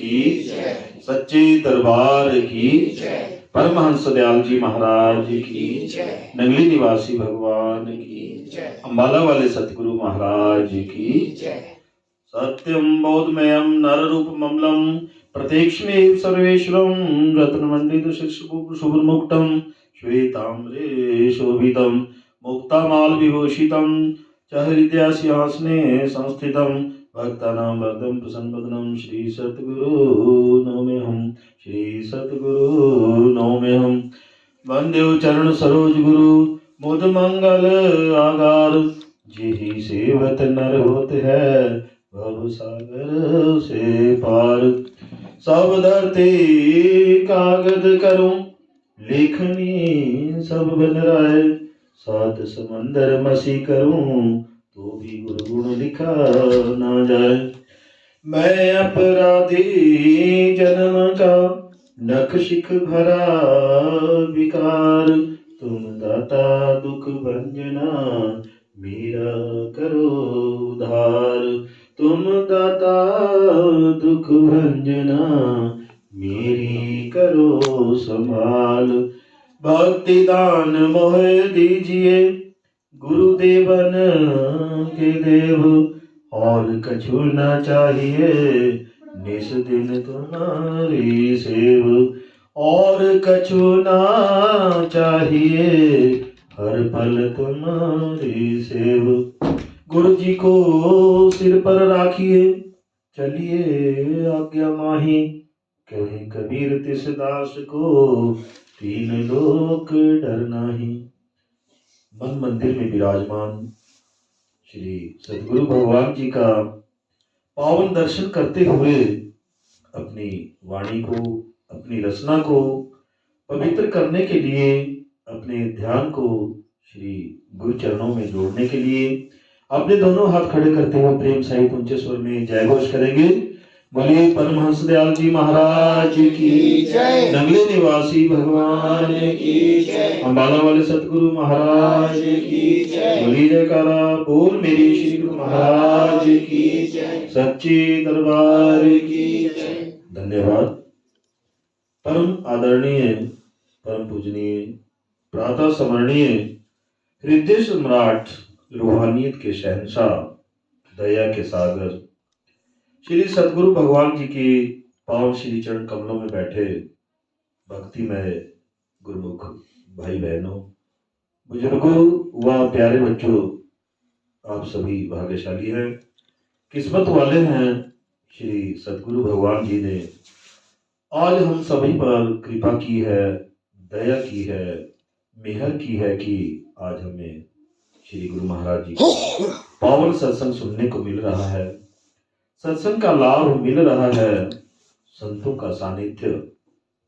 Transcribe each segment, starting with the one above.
की सच्चे दरबार की परमहंस दयाल जी महाराज की नंगली निवासी भगवान की अम्बाला वाले सतगुरु महाराज की सत्यम बोधमयम नर रूप ममलम प्रत्यक्षमेव सर्वेश्वरम रत्नमंडित शुभ्रमुक्तम श्वेताम्रे शोभितम मुक्तामाल विभूषितम च हृदय सिंहासने संस्थितम भक्तानां वरदं प्रसन्नवदनं श्री सतगुरु नौम्यहम् श्री सतगुरु नौम्यहम् वंदे चरण सरोज गुरु मुद मंगल आगार जेहि सेवत नर होत है भव सागर से पार सब धरती कागद करूं लेखनी सब बन राय सात समंदर मसी करूं तो भी गुरु लिखा ना जाए। मैं अपराधी जन्म का नख शिख भरा विकार तुम दाता दुख भंजना मेरा करो उद्धार तुम दाता दुख भंजना मेरी करो संभाल भक्ति दान मोह दीजिए गुरुदेवन के देव और कछु न चाहिए निस दिन तुम्हारी सेव और कछु न चाहिए हर पल तुम्हारी सेव गुरु जी को सिर पर राखिए चलिए आज्ञा माही कहे कबीर तिस दास को तीन लोक डर नाही। मन मंदिर में विराजमान श्री सतगुरु भगवान जी का पावन दर्शन करते हुए अपनी वाणी को अपनी रचना को पवित्र करने के लिए अपने ध्यान को श्री गुरु चरणों में जोड़ने के लिए अपने दोनों हाथ खड़े करते हुए प्रेम सहित ऊंचे स्वर में जय घोष करेंगे। बोलिए परमहंस दयाल जी महाराज की जय, नंगले निवासी भगवान की जय, अम्बाला वाले सतगुरु महाराज की जय, बोलिए जयकारा बोल मेरी श्री गुरु महाराज की जय, सच्चे दरबार की जय। धन्यवाद। परम आदरणीय परम पूजनीय प्रातः स्मरणीय हृदय सम्राट रूहानियत के शहंशाह दया के सागर श्री सतगुरु भगवान जी के पावन श्री चरण कमलों में बैठे भक्तिमय गुरुमुख भाई बहनों बुजुर्गों व प्यारे बच्चों, आप सभी भाग्यशाली हैं, किस्मत वाले हैं। श्री सतगुरु भगवान जी ने आज हम सभी पर कृपा की है, दया की है, मेहर की है कि आज हमें श्री गुरु महाराज जी का पावन सत्संग सुनने को मिल रहा है, सत्संग का लाभ मिल रहा है, संतों का सानिध्य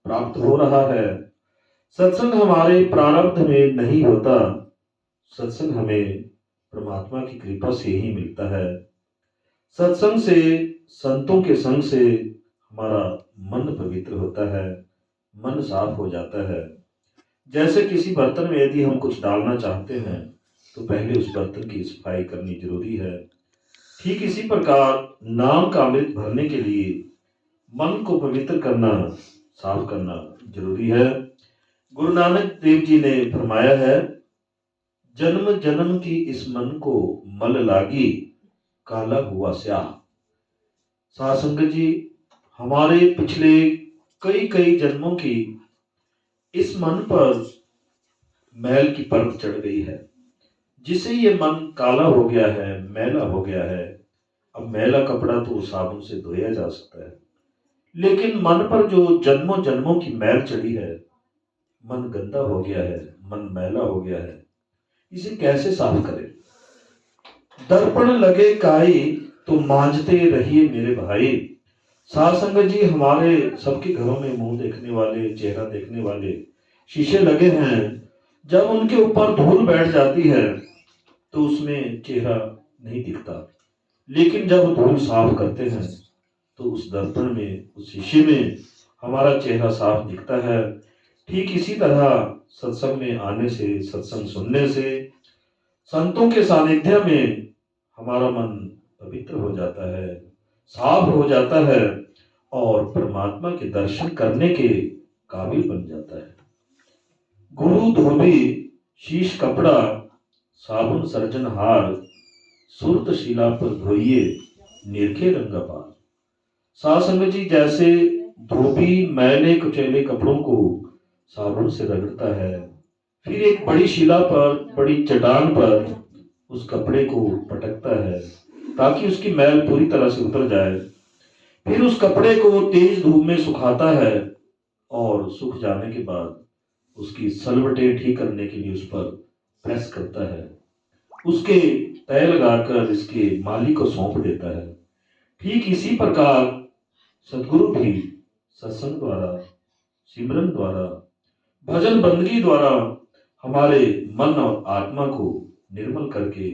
प्राप्त हो रहा है। सत्संग हमारे प्रारब्ध में नहीं होता, सत्संग हमें परमात्मा की कृपा से ही मिलता है। सत्संग से, संतों के संग से हमारा मन पवित्र होता है, मन साफ हो जाता है। जैसे किसी बर्तन में यदि हम कुछ डालना चाहते हैं तो पहले उस बर्तन की सफाई करनी जरूरी है। ठीक इसी प्रकार नाम का अमृत भरने के लिए मन को पवित्र करना, साफ करना जरूरी है। गुरु नानक देव जी ने फरमाया है, जन्म जन्म की इस मन को मल लागी काला हुआ स्याह। साध संगत जी, हमारे पिछले कई कई जन्मों की इस मन पर मैल की परत चढ़ गई है, जिससे ये मन काला हो गया है, मैला हो गया है। अब मैला कपड़ा तो साबुन से धोया जा सकता है, लेकिन मन पर जो जन्मों जन्मों की मैल चढ़ी है, मन गंदा हो गया है, मन मैला हो गया है, इसे कैसे साफ करें? दर्पण लगे काई तो मांझते रहिए मेरे भाई। साध संगत जी, हमारे सबके घरों में मुंह देखने वाले, चेहरा देखने वाले शीशे लगे हैं। जब उनके ऊपर धूल बैठ जाती है तो उसमें चेहरा नहीं दिखता, लेकिन जब धूल साफ करते हैं तो उस दर्पण में, उस शीशे में हमारा चेहरा साफ दिखता है। ठीक इसी तरह सत्संग में आने से, सत्संग सुनने से, संतों के सानिध्य में हमारा मन पवित्र हो जाता है, साफ हो जाता है और परमात्मा के दर्शन करने के काबिल बन जाता है। गुरु धोबी शीश कपड़ा साबुन सर्जन हार सुरत शिला पर धोइए निरखे रंगा पार। साध संगत जी, जैसे धोबी मैले कुचैले कपड़ों को साबुन से रगड़ता है, फिर एक बड़ी शिला पर, बड़ी चट्टान पर उस कपड़े को पटकता है ताकि उसकी मैल पूरी तरह से उतर जाए, फिर उस कपड़े को तेज धूप में सुखाता है और सूख जाने के बाद उसकी सलवटें ठीक करने के लिए उस पर प्रेस करता है, उसके तय लगाकर इसके मालिक को सौंप देता है। ठीक इसी प्रकार सदगुरु भी सत्संग द्वारा, सिमरन द्वारा, भजन बंदगी द्वारा हमारे मन और आत्मा को निर्मल करके,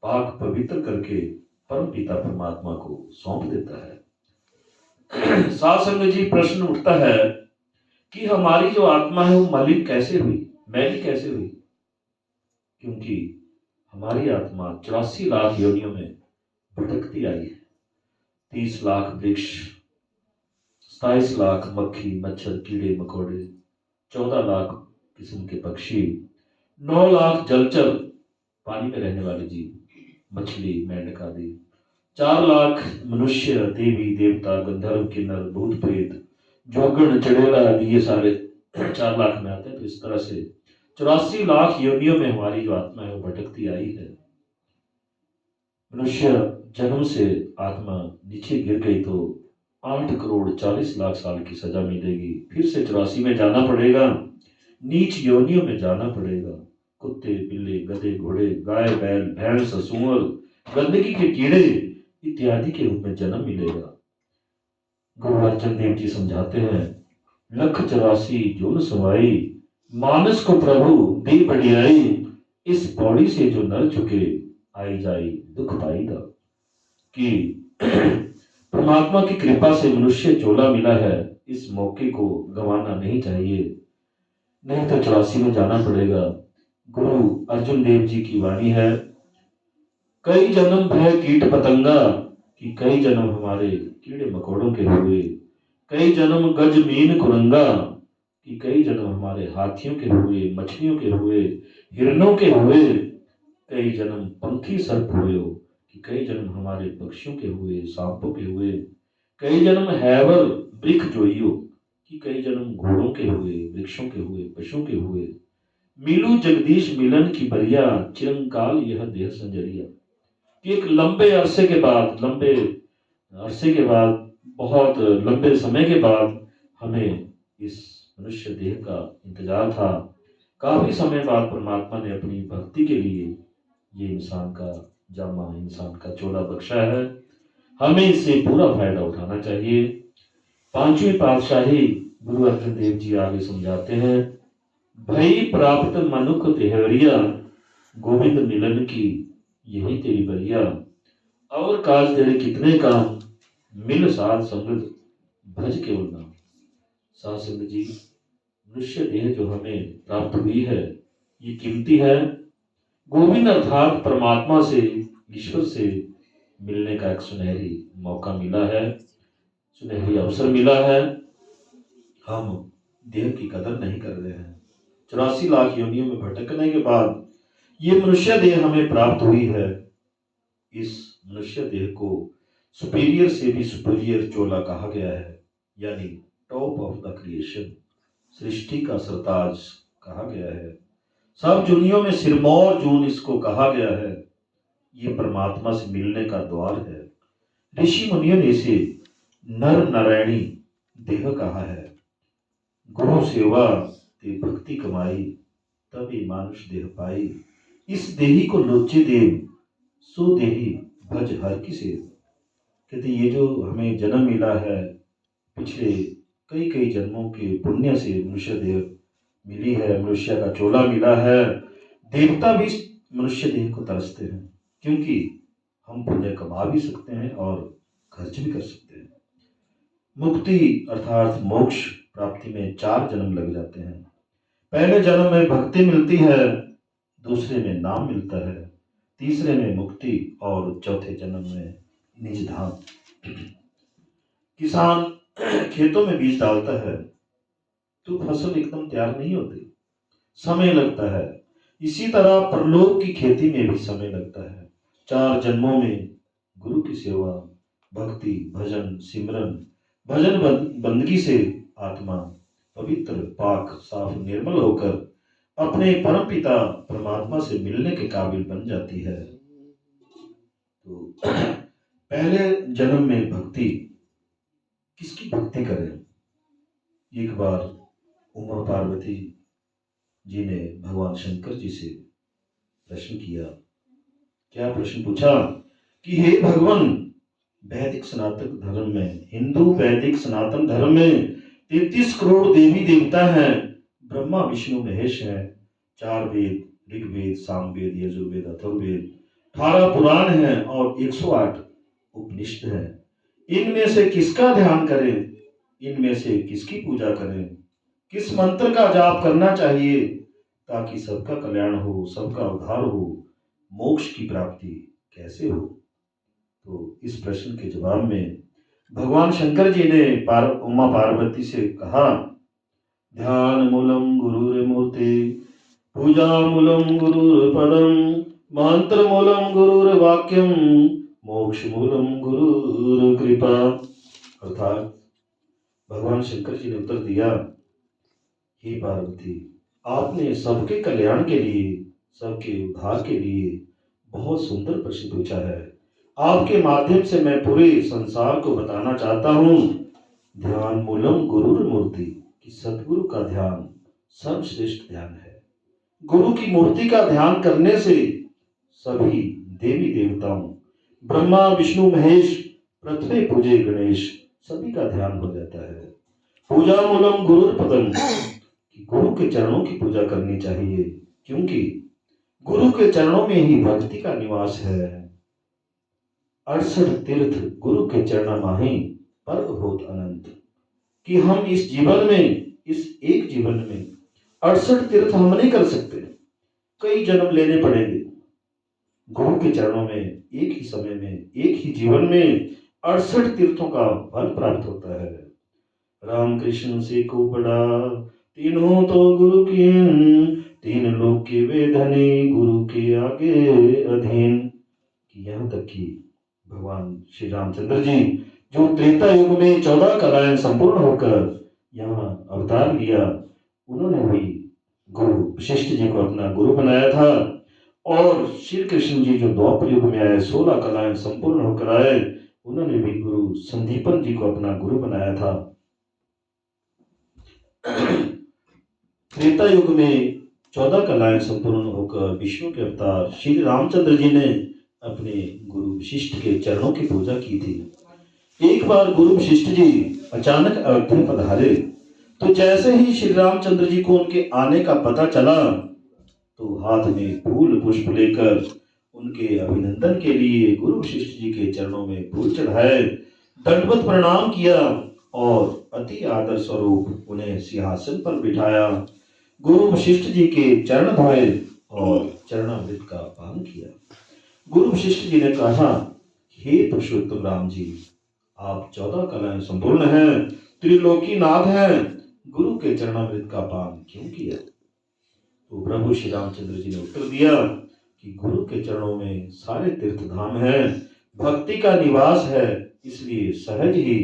पाक पवित्र करके परम पिता परमात्मा को सौंप देता है। साध संगत जी, प्रश्न उठता है कि हमारी जो आत्मा है वो मलिन कैसे हुई, मैली कैसे हुई? क्योंकि हमारी आत्मा 84 लाख योनियों में भटकती आई है। 30 लाख वृक्ष, 27 लाख मक्खी मच्छर कीड़े मकोड़े, 14 लाख किस्म के पक्षी, 9 लाख जलचर पानी में रहने वाले जीव, मछली मेंढक आदि, 4 लाख मनुष्य, देवी देवता, गंधर्व किन्नर भूत प्रेत जोगण चढ़ेला आदि, ये सारे 4 लाख में आते हैं। तो इस तरह से 84 लाख योनियों में हमारी जो आत्मा है वो भटकती आई है। मनुष्य जन्म से आत्मा नीचे गिर गई तो 8 करोड़ 40 लाख साल की सजा मिलेगी, फिर से 84 में जाना पड़ेगा, नीच योनियों में जाना पड़ेगा। कुत्ते बिल्ली गधे घोड़े गाय बैल भैंस सूअर गंदगी के कीड़े इत्यादि के रूप में जन्म मिलेगा। गुरु अर्जन देव जी समझाते हैं, 184 जोन समाई मानस को प्रभु दी बढ़ियाई, इस पौड़ी से जो नर चुके आई जाई दुख पाईदा। कि परमात्मा की कृपा से मनुष्य चोला मिला है, इस मौके को गंवाना नहीं चाहिए, नहीं तो 84 में जाना पड़ेगा। गुरु अर्जुन देव जी की वाणी है, कई जन्म भय कीट पतंगा, कि कई जन्म हमारे कीड़े मकोड़ों के हुए, कई जन्म गज मीन कुरंगा, कि कई जन्म हमारे हाथियों के हुए, मछलियों के हुए, हिरणों के हुए, कई जन्म पंखी सर्प हुए हो, कि कई जन्म हमारे पक्षियों के हुए, सांपों के हुए, कई जन्म हैवर वृक्ष जोइयो, कि कई जन्म घोड़ों के हुए, वृक्षों के हुए, पशुओं के हुए। मिलू जगदीश मिलन की बरिया, चिरंकाल यह देह संजरिया। कि एक लंबे अरसे के बाद बहुत लंबे समय के बाद हमें इस मनुष्य देह का इंतजार था। काफी समय बाद परमात्मा ने अपनी भक्ति के लिए ये इंसान का जामा, इंसान का चोला बख्शा है, हमें इससे पूरा फायदा उठाना चाहिए। 5वीं पातशाही गुरु अर्जन देव जी आगे समझाते हैं, भई प्राप्त मनुख देहरिया, गोविंद मिलन की यही तेरी बरिया, और काज तेरे कितने काम, मिल साध संगत भज केवल नाम। साध संगत जी, मनुष्य देह जो हमें प्राप्त हुई है ये कीमती है। गोविंद अर्थात परमात्मा से, ईश्वर से मिलने का एक सुनहरी मौका मिला है, सुनहरी अवसर मिला है। हम देह की कदर नहीं कर रहे हैं। 84 लाख योनियों में भटकने के बाद ये मनुष्य देह हमें प्राप्त हुई है। इस मनुष्य देह को सुपीरियर से भी सुपीरियर चोला कहा गया है, यानी टॉप ऑफ द क्रिएशन, सृष्टि का सरताज कहा गया है। सब जूनियों में सिरमौर जून इसको कहा गया है। ये परमात्मा से मिलने का द्वार है। ऋषि मुनियों ने इसे नर नारायणी देह कहा है। गुरु सेवा ते भक्ति कमाई, तभी मानुष देह पाई, इस देही को लोचे देव, सो देही भज हर की सेव। कहते ये जो हमें जन्म मिला है, पिछले कई कई जन्मों के पुण्य से मनुष्य देह मिली है, मनुष्य का चोला मिला है। देवता भी मनुष्य देह को तरसते हैं, क्योंकि हम पुण्य कमा भी सकते हैं और खर्च भी कर सकते हैं। मुक्ति अर्थात मोक्ष प्राप्ति में 4 जन्म लग जाते हैं। पहले जन्म में भक्ति मिलती है, दूसरे में नाम मिलता है, तीसरे में मुक्ति और चौथे जन्म में निज धाम। किसान खेतों में बीज डालता है तो फसल एकदम तैयार नहीं होती, समय लगता है। इसी तरह परलोक की खेती में भी समय लगता है। 4 जन्मों में गुरु की सेवा, भक्ति, भजन, सिमरन, बंदगी से आत्मा पवित्र, पाक, साफ, निर्मल होकर अपने परम पिता परमात्मा से मिलने के काबिल बन जाती है। तो पहले जन्म में भक्ति, किसकी भक्ति करें? एक बार उमा पार्वती जी ने भगवान शंकर जी से प्रश्न किया। क्या प्रश्न पूछा कि हे भगवान, वैदिक सनातन धर्म में, हिंदू वैदिक सनातन धर्म में 33 करोड़ देवी देवता हैं, ब्रह्मा विष्णु महेश हैं, 4 वेद, ऋग्वेद, सामवेद, यजुर्वेद, अथर्ववेद, 18 पुराण हैं और 108 उपनिषद हैं। इनमें से किसका ध्यान करें? इनमें से किसकी पूजा करें? किस मंत्र का जाप करना चाहिए ताकि सबका कल्याण हो, सबका उद्धार हो, मोक्ष की प्राप्ति कैसे हो? तो इस प्रश्न के जवाब में भगवान शंकर जी ने उमा पार्वती से कहा, ध्यान मूलम गुरुर्मूर्ति, पूजा मूलम गुरुर्पदम, मंत्र मूलम गुरुर्वाक्यम, मोक्ष मूलम गुरुर कृपा। अर्थात भगवान शंकर जी ने उत्तर दिया, हे पार्वती, आपने सबके कल्याण के लिए, सबके उद्धार के लिए बहुत सुंदर प्रश्न पूछा है। आपके माध्यम से मैं पूरे संसार को बताना चाहता हूँ, ध्यान मूलम गुरुर मूर्ति, कि सतगुरु का ध्यान सर्वश्रेष्ठ ध्यान है। गुरु की मूर्ति का ध्यान करने से सभी देवी देवताओं, ब्रह्मा विष्णु महेश, प्रथमे पूजे गणेश, सभी का ध्यान हो जाता है। पूजा मूलम गुरुर पदम, कि गुरु के चरणों की पूजा करनी चाहिए, क्योंकि गुरु के चरणों में ही भक्ति का निवास है। 68 तीर्थ गुरु के चरण माही पर होत अनंत, कि हम इस जीवन में, इस एक जीवन में 68 तीर्थ हम नहीं कर सकते, कई जन्म लेने पड़ेंगे। गुरु के चरणों में एक ही समय में, एक ही जीवन में 68 तीर्थों का फल प्राप्त होता है। राम कृष्ण से को बड़ा, तीनों तो गुरु की, 3 लोक के वे धनी, गुरु के आगे अधीन। कि यहाँ तक कि भगवान श्री रामचंद्र जी जो त्रेता युग में 14 कलाएं संपूर्ण होकर यहाँ अवतार लिया, उन्होंने भी गुरु वशिष्ठ जी को अपना गुरु बनाया था। और श्री कृष्ण जी जो द्वापर युग में आए, 16 कलाएं संपूर्ण होकर आए, उन्होंने भी गुरु संदीपन जी को अपना गुरु बनाया था। त्रेता युग में 14 कलाएं संपूर्ण होकर विष्णु के अवतार श्री रामचंद्र जी ने अपने गुरु वशिष्ठ के चरणों की पूजा की थी। एक बार गुरु वशिष्ठ जी अचानक अयोध्या पधारे, तो जैसे ही श्री रामचंद्र जी को उनके आने का पता चला, तो हाथ में फूल पुष्प लेकर उनके अभिनंदन के लिए गुरु वशिष्ठ जी के चरणों में फूल चढ़ाए, दंडवत प्रणाम किया और अति आदर स्वरूप उन्हें सिंहासन पर बिठाया। गुरु वशिष्ठ जी के चरण धोए और चरणामृत का पान किया। गुरु वशिष्ठ जी ने कहा, हे पुरुषोत्तम राम जी, आप 14 कलाएं संपूर्ण हैं, त्रिलोकी नाथ हैं, गुरु के चरणामृत का पान क्यों किया? तो प्रभु श्री रामचंद्र जी ने उत्तर दिया कि गुरु के चरणों में सारे तीर्थ धाम हैं, भक्ति का निवास है, इसलिए सहज ही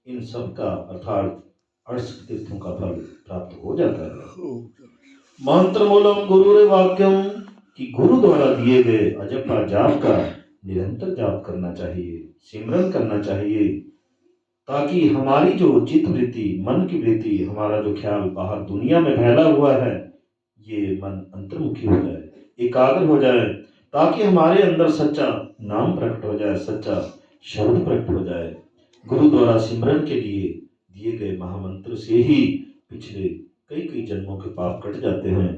इन सब का अर्थात 68 तीर्थों का फल प्राप्त हो जाता है। मंत्र मूलम गुरुर वाक्यम, कि गुरु द्वारा दिए गए अजपा जाप का निरंतर जाप करना चाहिए, सिमरन करना चाहिए, ताकि हमारी जो चित्त वृत्ति, मन की वृत्ति, हमारा जो ख्याल बाहर दुनिया में फैला हुआ है, ये मन अंतर्मुखी हो जाए, एकाग्र हो जाए, ताकि हमारे अंदर सच्चा नाम प्रकट हो जाए, सच्चा शब्द प्रकट हो जाए। गुरु द्वारा सिमरन के लिए दिए गए महामंत्र से ही पिछले कई कई जन्मों के पाप कट जाते हैं,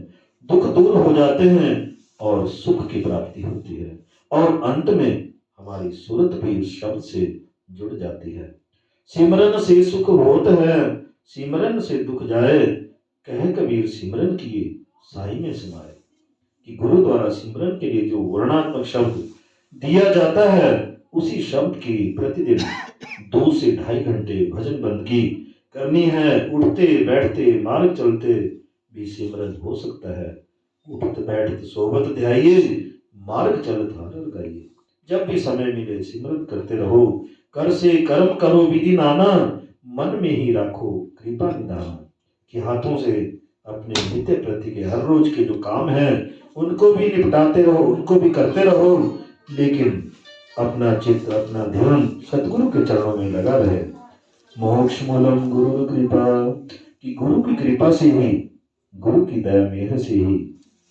दुख दूर हो जाते हैं और सुख की प्राप्ति होती है, और अंत में हमारी सूरत भी उस शब्द से जुड़ जाती है। सिमरन से सुख होत है, सिमरन से दुख जाए, कह कबीर सिमरन किए साई में समाए। कि गुरु द्वारा सिमरन के लिए जो वर्णात्मक शब्द दिया जाता है, उसी शब्द की प्रतिदिन 2 से ढाई घंटे भजन बंदगी करनी है। उठते बैठते मार्ग चलते भी सिमरन हो सकता है। उठत बैठत सोबत ध्याइए, मार्ग चलत हार लगाइए। जब भी समय मिले सिमरन करते रहो। कर से कर्म करो विधि नाना, मन में ही राखो कृपा निधान। कि हाथों से अपने नित्य प्रति के हर रोज के जो काम हैं उनको भी निपटाते रहो, उनको भी करते रहो, लेकिन अपना चित्त अपना ध्यान सतगुरु के चरणों में लगा रहे। मोक्ष मूलम गुरु कृपा, कि गुरु की कृपा से ही, गुरु की दया मेहर से ही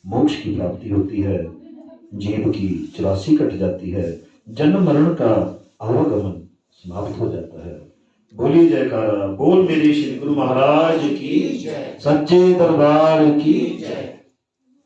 मोक्ष की प्राप्ति होती है। जीव की 84 कट जाती है, जन्म मरण का आवागमन समाप्त हो जाता है। बोलिए जयकारा, बोल मेरे श्री गुरु महाराज की, सच्चे दरबार की जय।